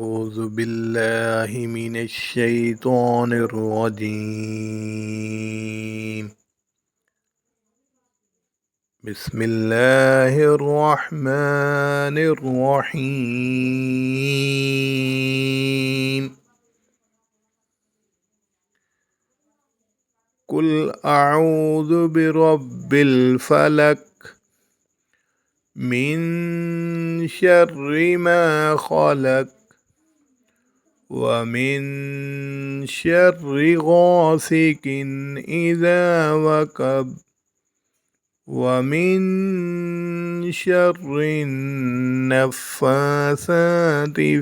أعوذ بالله من الشيطان الرجيم. بسم الله الرحمن الرحيم. قل أعوذ برب الفلق من شر ما خلق ومن شر غاسق إذا وقب ومن شر النفاثات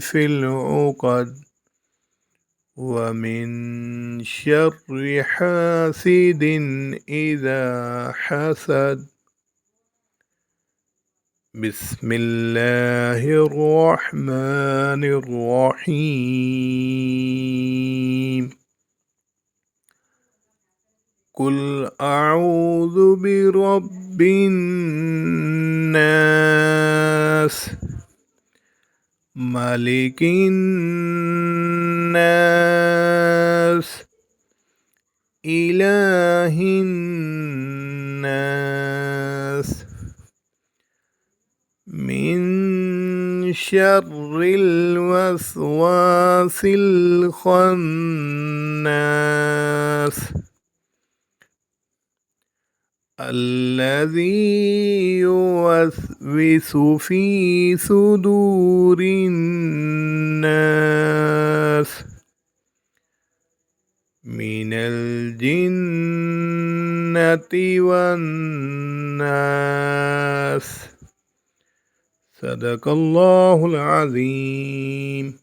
في العقد ومن شر حاسد إذا حسد. بسم الله الرحمن الرحيم. قل أعوذ برب الناس ملك الناس إله الناس من شر الوسواس الخناس الذي يوسوس في صدور الناس من الجنة والناس. صدق الله العظيم.